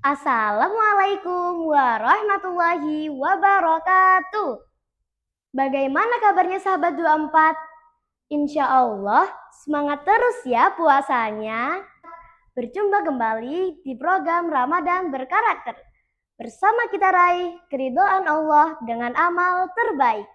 Assalamualaikum warahmatullahi wabarakatuh. Bagaimana kabarnya sahabat 24? Insya Allah semangat terus ya puasanya. Berjumpa kembali di program Ramadan Berkarakter. Bersama kita raih keridhaan Allah dengan amal terbaik.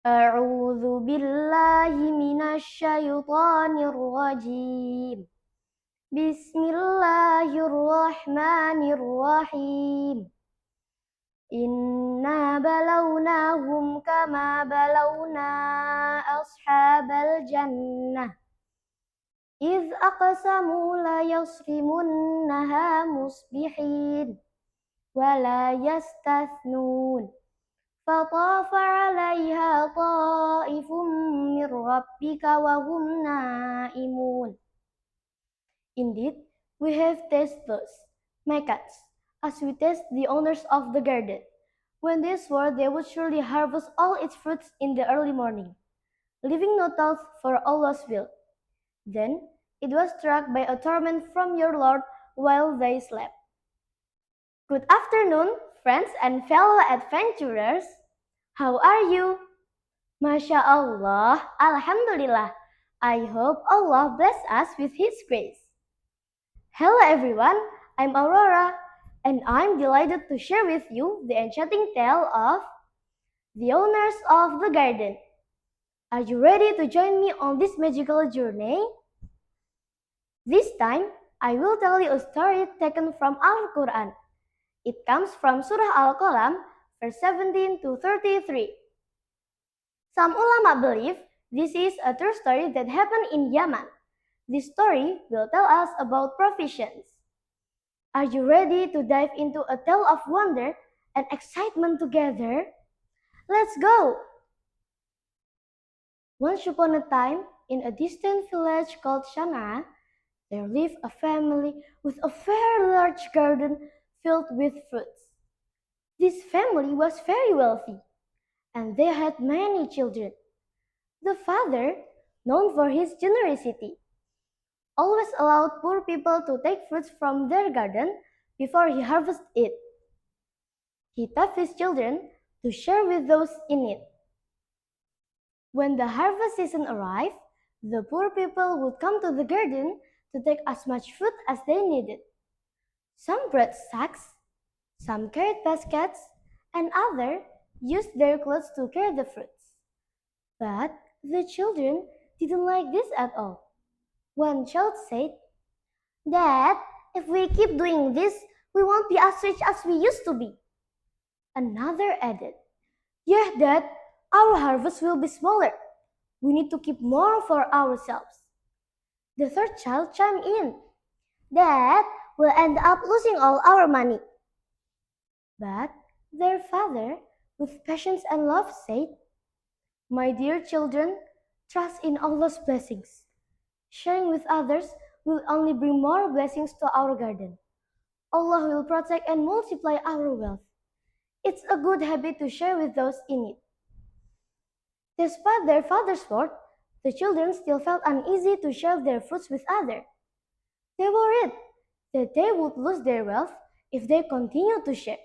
A'udzu billahi minasyaitonir rajim. Bismillahirrahmanirrahim. Inna balawnahum kama balawna ashabal jannah. إذ أقسموا ليصرمنها مصبحين ولا يستثنون فطاف عليها طائف من ربك وهم نائمون. Indeed, we have tasted those, my cats, as we taste the owners of the garden, when they swore they would surely harvest all its fruits in the early morning, leaving no doubt for Allah's will. Then it was struck by a torment from your Lord while they slept. Good afternoon, friends and fellow adventurers. How are you? Masya Allah, Alhamdulillah. I hope Allah bless us with His grace. Hello everyone, I'm Aurora, and I'm delighted to share with you the enchanting tale of the owners of the garden. Are you ready to join me on this magical journey? This time, I will tell you a story taken from Al-Quran. It comes from Surah Al-Qalam, verse 17 to 33. Some ulama believe this is a true story that happened in Yemen. This story will tell us about provisions. Are you ready to dive into a tale of wonder and excitement together? Let's go! Once upon a time, in a distant village called Sana'a, there lived a family with a very large garden filled with fruits. This family was very wealthy, and they had many children. The father, known for his generosity, always allowed poor people to take fruits from their garden before he harvested it. He taught his children to share with those in need. When the harvest season arrived, the poor people would come to the garden to take as much fruit as they needed. Some brought sacks, some carried baskets, and others used their clothes to carry the fruits. But the children didn't like this at all. One child said, "Dad, if we keep doing this, we won't be as rich as we used to be." Another added, "Yeah, Dad, our harvest will be smaller. We need to keep more for ourselves." The third child chimed in, "Dad, we'll end up losing all our money." But their father, with patience and love, said, "My dear children, trust in Allah's blessings. Sharing with others will only bring more blessings to our garden. Allah will protect and multiply our wealth. It's a good habit to share with those in need." Despite their father's word, the children still felt uneasy to share their fruits with others. They worried that they would lose their wealth if they continued to share.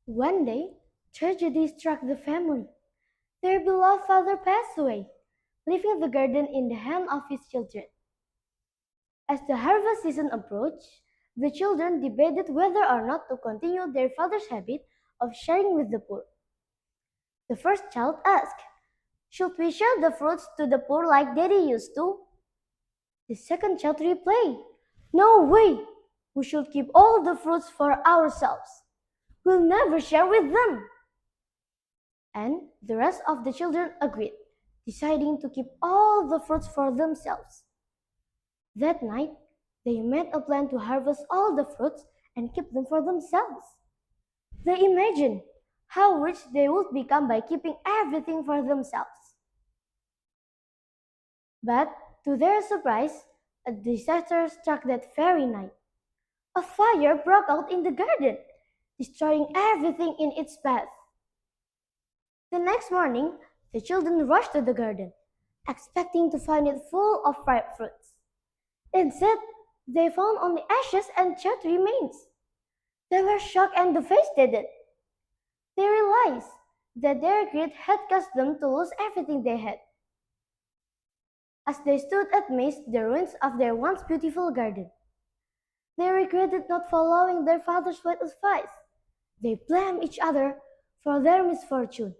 One day, tragedy struck the family. Their beloved father passed away, leaving the garden in the hands of his children. As the harvest season approached, the children debated whether or not to continue their father's habit of sharing with the poor. The first child asked, "Should we share the fruits to the poor like Daddy used to?" The second child replied, "No way! We should keep all the fruits for ourselves. We'll never share with them." And the rest of the children agreed, deciding to keep all the fruits for themselves. That night, they made a plan to harvest all the fruits and keep them for themselves. They imagined how rich they would become by keeping everything for themselves. But to their surprise, a disaster struck that very night. A fire broke out in the garden, destroying everything in its path. The next morning, the children rushed to the garden, expecting to find it full of ripe fruits. Instead, they found only ashes and charred remains. They were shocked and devastated. They realized that their greed had caused them to lose everything they had. As they stood amidst the ruins of their once beautiful garden, they regretted not following their father's wise advice. They blamed each other for their misfortune.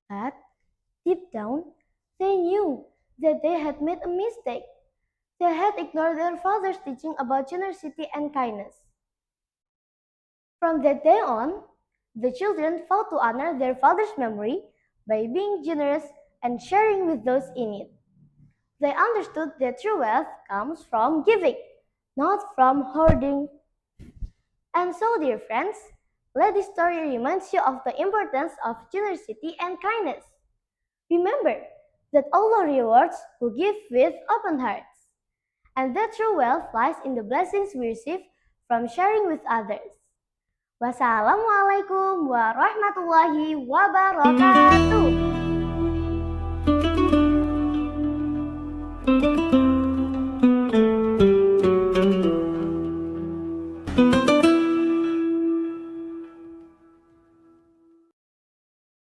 But deep down, they knew that they had made a mistake. They had ignored their father's teaching about generosity and kindness. From that day on, the children vowed to honor their father's memory by being generous and sharing with those in need. They understood that true wealth comes from giving, not from hoarding. And so, dear friends, let this story remind you of the importance of generosity and kindness. Remember that Allah rewards who give with open hearts, and that true wealth lies in the blessings we receive from sharing with others. Wassalamualaikum warahmatullahi wabarakatuh.